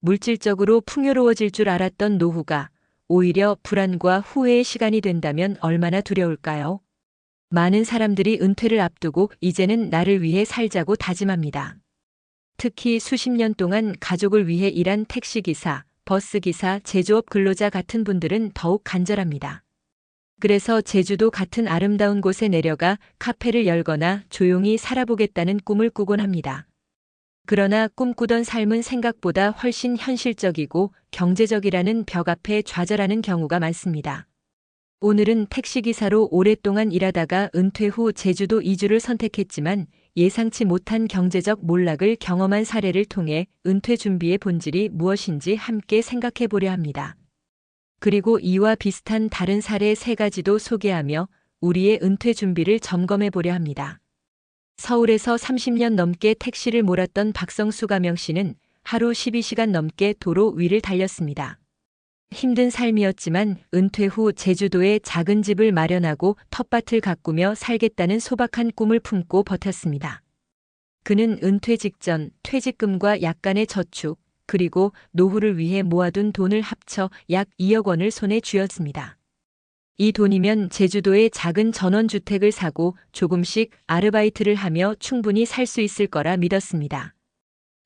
물질적으로 풍요로워질 줄 알았던 노후가 오히려 불안과 후회의 시간이 된다면 얼마나 두려울까요? 많은 사람들이 은퇴를 앞두고 이제는 나를 위해 살자고 다짐합니다. 특히 수십 년 동안 가족을 위해 일한 택시기사, 버스기사, 제조업 근로자 같은 분들은 더욱 간절합니다. 그래서 제주도 같은 아름다운 곳에 내려가 카페를 열거나 조용히 살아보겠다는 꿈을 꾸곤 합니다. 그러나 꿈꾸던 삶은 생각보다 훨씬 현실적이고 경제적이라는 벽 앞에 좌절하는 경우가 많습니다. 오늘은 택시기사로 오랫동안 일하다가 은퇴 후 제주도 이주를 선택했지만 예상치 못한 경제적 몰락을 경험한 사례를 통해 은퇴 준비의 본질이 무엇인지 함께 생각해 보려 합니다. 그리고 이와 비슷한 다른 사례 3가지도 소개하며 우리의 은퇴 준비를 점검해 보려 합니다. 서울에서 30년 넘게 택시를 몰았던 박성수 가명 씨는 하루 12시간 넘게 도로 위를 달렸습니다. 힘든 삶이었지만 은퇴 후 제주도에 작은 집을 마련하고 텃밭을 가꾸며 살겠다는 소박한 꿈을 품고 버텼습니다. 그는 은퇴 직전 퇴직금과 약간의 저축, 그리고 노후를 위해 모아둔 돈을 합쳐 약 2억 원을 손에 쥐었습니다. 이 돈이면 제주도에 작은 전원주택을 사고 조금씩 아르바이트를 하며 충분히 살 수 있을 거라 믿었습니다.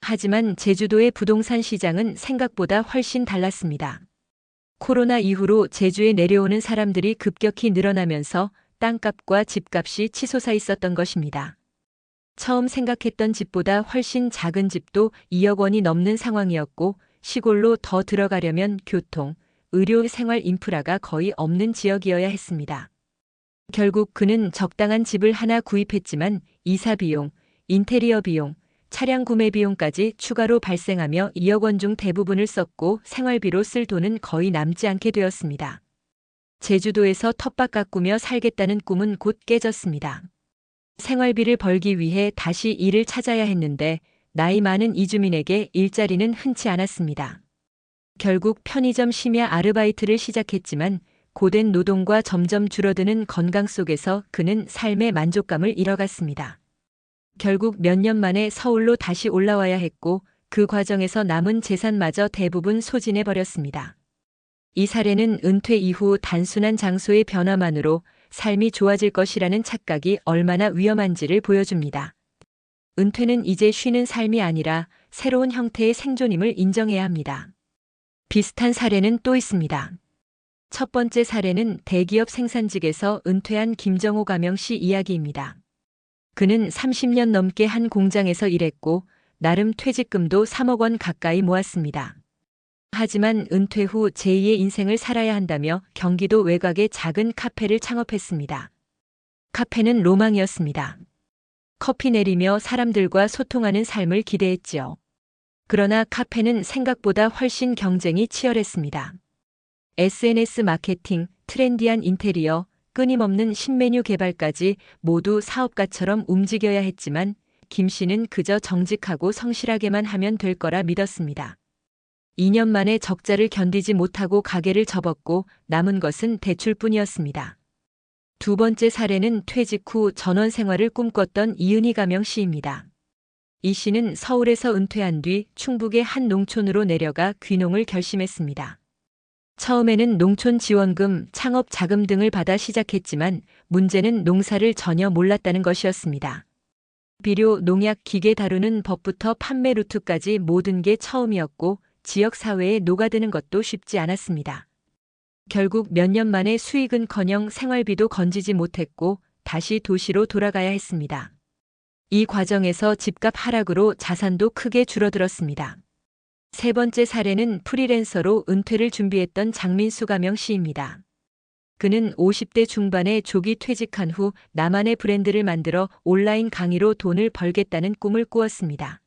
하지만 제주도의 부동산 시장은 생각보다 훨씬 달랐습니다. 코로나 이후로 제주에 내려오는 사람들이 급격히 늘어나면서 땅값과 집값이 치솟아 있었던 것입니다. 처음 생각했던 집보다 훨씬 작은 집도 2억 원이 넘는 상황이었고 시골로 더 들어가려면 교통, 의료, 생활 인프라가 거의 없는 지역이어야 했습니다. 결국 그는 적당한 집을 하나 구입했지만 이사 비용, 인테리어 비용, 차량 구매 비용까지 추가로 발생하며 2억 원 중 대부분을 썼고 생활비로 쓸 돈은 거의 남지 않게 되었습니다. 제주도에서 텃밭 가꾸며 살겠다는 꿈은 곧 깨졌습니다. 생활비를 벌기 위해 다시 일을 찾아야 했는데 나이 많은 이주민에게 일자리는 흔치 않았습니다. 결국 편의점 심야 아르바이트를 시작했지만 고된 노동과 점점 줄어드는 건강 속에서 그는 삶의 만족감을 잃어갔습니다. 결국 몇 년 만에 서울로 다시 올라와야 했고 그 과정에서 남은 재산마저 대부분 소진해 버렸습니다. 이 사례는 은퇴 이후 단순한 장소의 변화만으로 삶이 좋아질 것이라는 착각이 얼마나 위험한지를 보여줍니다. 은퇴는 이제 쉬는 삶이 아니라 새로운 형태의 생존임을 인정해야 합니다. 비슷한 사례는 또 있습니다. 첫 번째 사례는 대기업 생산직에서 은퇴한 김정호 가명 씨 이야기입니다. 그는 30년 넘게 한 공장에서 일했고 나름 퇴직금도 3억 원 가까이 모았습니다. 하지만 은퇴 후 제2의 인생을 살아야 한다며 경기도 외곽의 작은 카페를 창업했습니다. 카페는 로망이었습니다. 커피 내리며 사람들과 소통하는 삶을 기대했지요. 그러나 카페는 생각보다 훨씬 경쟁이 치열했습니다. SNS 마케팅, 트렌디한 인테리어, 끊임없는 신메뉴 개발까지 모두 사업가처럼 움직여야 했지만 김 씨는 그저 정직하고 성실하게만 하면 될 거라 믿었습니다. 2년 만에 적자를 견디지 못하고 가게를 접었고 남은 것은 대출뿐이었습니다. 두 번째 사례는 퇴직 후 전원 생활을 꿈꿨던 이은희 가명 씨입니다. 이 씨는 서울에서 은퇴한 뒤 충북의 한 농촌으로 내려가 귀농을 결심했습니다. 처음에는 농촌 지원금, 창업 자금 등을 받아 시작했지만 문제는 농사를 전혀 몰랐다는 것이었습니다. 비료, 농약, 기계 다루는 법부터 판매 루트까지 모든 게 처음이었고 지역 사회에 녹아드는 것도 쉽지 않았습니다. 결국 몇 년 만에 수익은커녕 생활비도 건지지 못했고 다시 도시로 돌아가야 했습니다. 이 과정에서 집값 하락으로 자산도 크게 줄어들었습니다. 세 번째 사례는 프리랜서로 은퇴를 준비했던 장민수 가명 씨입니다. 그는 50대 중반에 조기 퇴직한 후 나만의 브랜드를 만들어 온라인 강의로 돈을 벌겠다는 꿈을 꾸었습니다.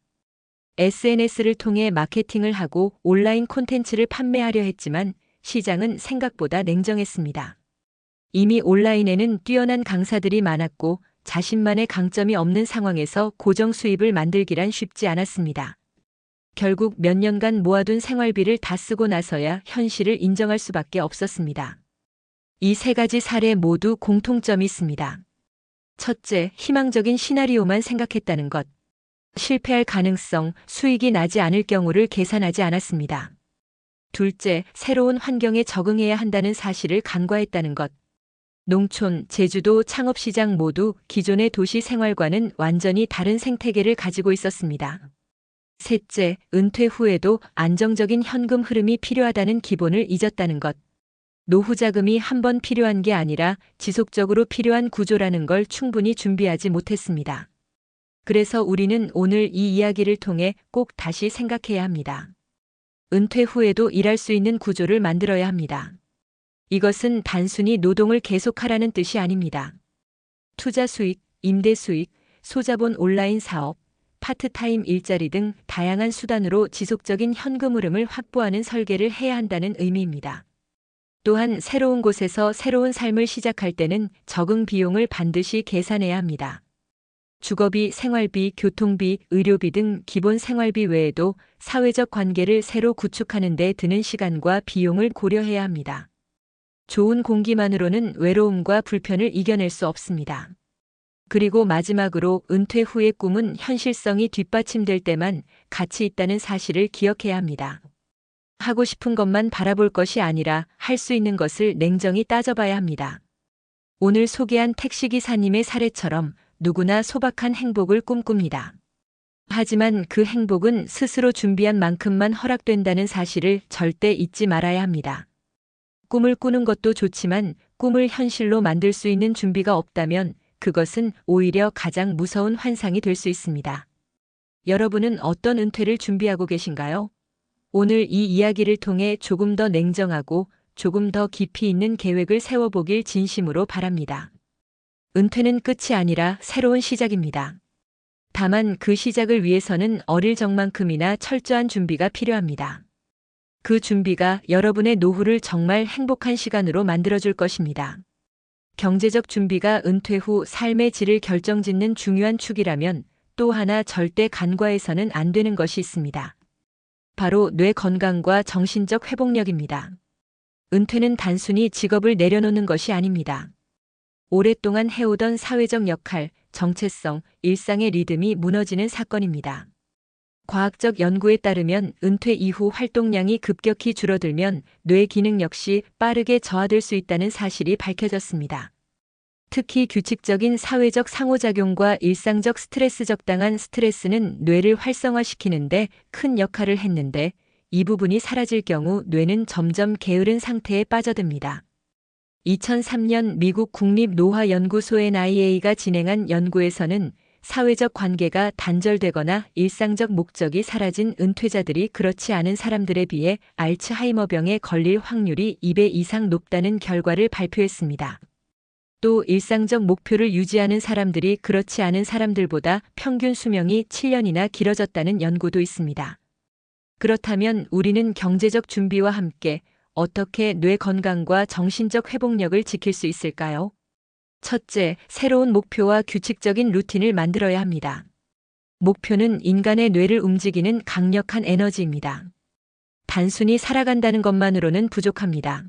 SNS를 통해 마케팅을 하고 온라인 콘텐츠를 판매하려 했지만 시장은 생각보다 냉정했습니다. 이미 온라인에는 뛰어난 강사들이 많았고 자신만의 강점이 없는 상황에서 고정 수입을 만들기란 쉽지 않았습니다. 결국 몇 년간 모아둔 생활비를 다 쓰고 나서야 현실을 인정할 수밖에 없었습니다. 이 3가지 사례 모두 공통점이 있습니다. 첫째, 희망적인 시나리오만 생각했다는 것. 실패할 가능성, 수익이 나지 않을 경우를 계산하지 않았습니다. 둘째, 새로운 환경에 적응해야 한다는 사실을 간과했다는 것. 농촌, 제주도, 창업시장 모두 기존의 도시 생활과는 완전히 다른 생태계를 가지고 있었습니다. 셋째, 은퇴 후에도 안정적인 현금 흐름이 필요하다는 기본을 잊었다는 것. 노후 자금이 한 번 필요한 게 아니라 지속적으로 필요한 구조라는 걸 충분히 준비하지 못했습니다. 그래서 우리는 오늘 이 이야기를 통해 꼭 다시 생각해야 합니다. 은퇴 후에도 일할 수 있는 구조를 만들어야 합니다. 이것은 단순히 노동을 계속하라는 뜻이 아닙니다. 투자 수익, 임대 수익, 소자본 온라인 사업, 파트타임 일자리 등 다양한 수단으로 지속적인 현금 흐름을 확보하는 설계를 해야 한다는 의미입니다. 또한 새로운 곳에서 새로운 삶을 시작할 때는 적응 비용을 반드시 계산해야 합니다. 주거비, 생활비, 교통비, 의료비 등 기본 생활비 외에도 사회적 관계를 새로 구축하는 데 드는 시간과 비용을 고려해야 합니다. 좋은 공기만으로는 외로움과 불편을 이겨낼 수 없습니다. 그리고 마지막으로 은퇴 후의 꿈은 현실성이 뒷받침될 때만 가치 있다는 사실을 기억해야 합니다. 하고 싶은 것만 바라볼 것이 아니라 할 수 있는 것을 냉정히 따져봐야 합니다. 오늘 소개한 택시기사님의 사례처럼 누구나 소박한 행복을 꿈꿉니다. 하지만 그 행복은 스스로 준비한 만큼만 허락된다는 사실을 절대 잊지 말아야 합니다. 꿈을 꾸는 것도 좋지만 꿈을 현실로 만들 수 있는 준비가 없다면 그것은 오히려 가장 무서운 환상이 될 수 있습니다. 여러분은 어떤 은퇴를 준비하고 계신가요? 오늘 이 이야기를 통해 조금 더 냉정하고 조금 더 깊이 있는 계획을 세워보길 진심으로 바랍니다. 은퇴는 끝이 아니라 새로운 시작입니다. 다만 그 시작을 위해서는 어릴 적만큼이나 철저한 준비가 필요합니다. 그 준비가 여러분의 노후를 정말 행복한 시간으로 만들어줄 것입니다. 경제적 준비가 은퇴 후 삶의 질을 결정짓는 중요한 축이라면 또 하나 절대 간과해서는 안 되는 것이 있습니다. 바로 뇌 건강과 정신적 회복력입니다. 은퇴는 단순히 직업을 내려놓는 것이 아닙니다. 오랫동안 해오던 사회적 역할, 정체성, 일상의 리듬이 무너지는 사건입니다. 과학적 연구에 따르면 은퇴 이후 활동량이 급격히 줄어들면 뇌 기능 역시 빠르게 저하될 수 있다는 사실이 밝혀졌습니다. 특히 규칙적인 사회적 상호작용과 일상적 스트레스 적당한 스트레스는 뇌를 활성화시키는데 큰 역할을 했는데 이 부분이 사라질 경우 뇌는 점점 게으른 상태에 빠져듭니다. 2003년 미국 국립노화연구소 NIA가 진행한 연구에서는 사회적 관계가 단절되거나 일상적 목적이 사라진 은퇴자들이 그렇지 않은 사람들에 비해 알츠하이머병에 걸릴 확률이 2배 이상 높다는 결과를 발표했습니다. 또 일상적 목표를 유지하는 사람들이 그렇지 않은 사람들보다 평균 수명이 7년이나 길어졌다는 연구도 있습니다. 그렇다면 우리는 경제적 준비와 함께 어떻게 뇌 건강과 정신적 회복력을 지킬 수 있을까요? 첫째, 새로운 목표와 규칙적인 루틴을 만들어야 합니다. 목표는 인간의 뇌를 움직이는 강력한 에너지입니다. 단순히 살아간다는 것만으로는 부족합니다.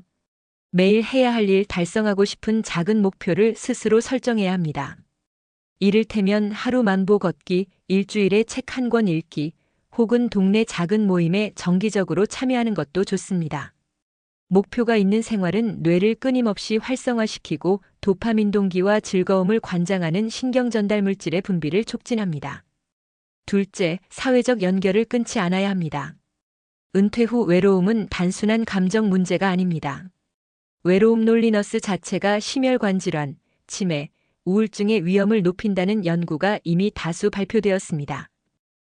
매일 해야 할 일 달성하고 싶은 작은 목표를 스스로 설정해야 합니다. 이를테면 하루 만보 걷기, 일주일에 책 한 권 읽기, 혹은 동네 작은 모임에 정기적으로 참여하는 것도 좋습니다. 목표가 있는 생활은 뇌를 끊임없이 활성화시키고 도파민 동기와 즐거움을 관장하는 신경전달 물질의 분비를 촉진합니다. 둘째, 사회적 연결을 끊지 않아야 합니다. 은퇴 후 외로움은 단순한 감정 문제가 아닙니다. 외로움 롤리너스 자체가 심혈관 질환, 치매, 우울증의 위험을 높인다는 연구가 이미 다수 발표되었습니다.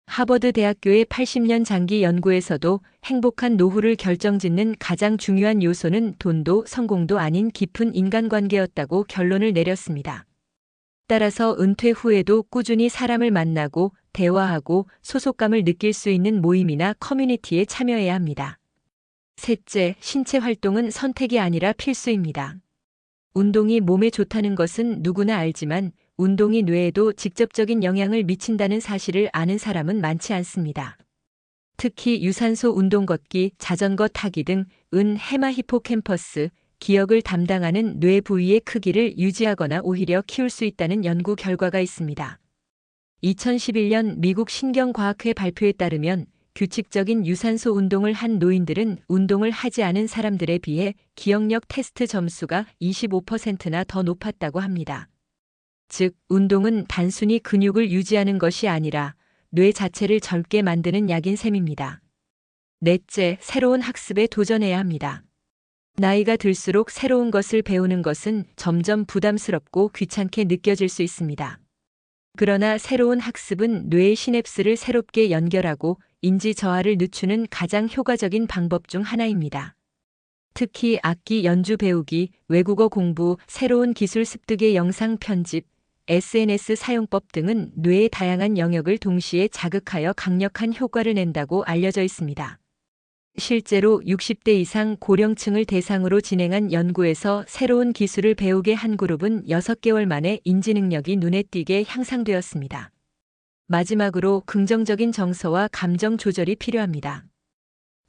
하버드 대학교의 80년 장기 연구에서도 행복한 노후를 결정짓는 가장 중요한 요소는 돈도 성공도 아닌 깊은 인간관계였다고 결론을 내렸습니다. 따라서 은퇴 후에도 꾸준히 사람을 만나고 대화하고 소속감을 느낄 수 있는 모임이나 커뮤니티에 참여해야 합니다. 셋째, 신체 활동은 선택이 아니라 필수입니다. 운동이 몸에 좋다는 것은 누구나 알지만 운동이 뇌에도 직접적인 영향을 미친다는 사실을 아는 사람은 많지 않습니다. 특히 유산소 운동 걷기, 자전거 타기 등 해마 히포캠퍼스, 기억을 담당하는 뇌 부위의 크기를 유지하거나 오히려 키울 수 있다는 연구 결과가 있습니다. 2011년 미국 신경과학회 발표에 따르면 규칙적인 유산소 운동을 한 노인들은 운동을 하지 않은 사람들에 비해 기억력 테스트 점수가 25%나 더 높았다고 합니다. 즉, 운동은 단순히 근육을 유지하는 것이 아니라 뇌 자체를 젊게 만드는 약인 셈입니다. 넷째, 새로운 학습에 도전해야 합니다. 나이가 들수록 새로운 것을 배우는 것은 점점 부담스럽고 귀찮게 느껴질 수 있습니다. 그러나 새로운 학습은 뇌의 시냅스를 새롭게 연결하고 인지 저하를 늦추는 가장 효과적인 방법 중 하나입니다. 특히 악기 연주 배우기, 외국어 공부, 새로운 기술 습득의 영상 편집, SNS 사용법 등은 뇌의 다양한 영역을 동시에 자극하여 강력한 효과를 낸다고 알려져 있습니다. 실제로 60대 이상 고령층을 대상으로 진행한 연구에서 새로운 기술을 배우게 한 그룹은 6개월 만에 인지 능력이 눈에 띄게 향상되었습니다. 마지막으로 긍정적인 정서와 감정 조절이 필요합니다.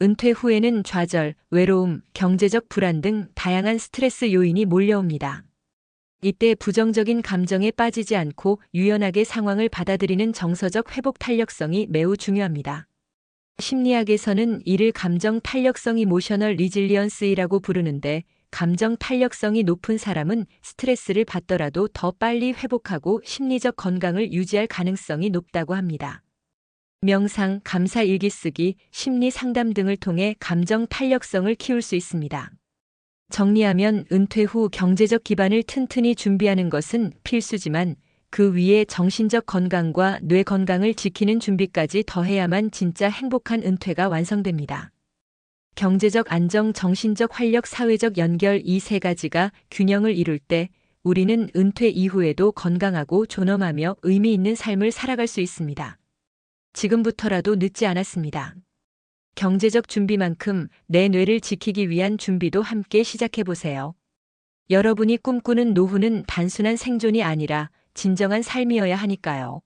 은퇴 후에는 좌절, 외로움, 경제적 불안 등 다양한 스트레스 요인이 몰려옵니다. 이때 부정적인 감정에 빠지지 않고 유연하게 상황을 받아들이는 정서적 회복 탄력성이 매우 중요합니다. 심리학에서는 이를 감정 탄력성 이모셔널 리질리언스이라고 부르는데, 감정 탄력성이 높은 사람은 스트레스를 받더라도 더 빨리 회복하고 심리적 건강을 유지할 가능성이 높다고 합니다. 명상, 감사 일기 쓰기, 심리 상담 등을 통해 감정 탄력성을 키울 수 있습니다. 정리하면 은퇴 후 경제적 기반을 튼튼히 준비하는 것은 필수지만 그 위에 정신적 건강과 뇌 건강을 지키는 준비까지 더해야만 진짜 행복한 은퇴가 완성됩니다. 경제적 안정, 정신적 활력, 사회적 연결, 이 세 가지가 균형을 이룰 때 우리는 은퇴 이후에도 건강하고 존엄하며 의미 있는 삶을 살아갈 수 있습니다. 지금부터라도 늦지 않았습니다. 경제적 준비만큼 내 뇌를 지키기 위한 준비도 함께 시작해보세요. 여러분이 꿈꾸는 노후는 단순한 생존이 아니라 진정한 삶이어야 하니까요.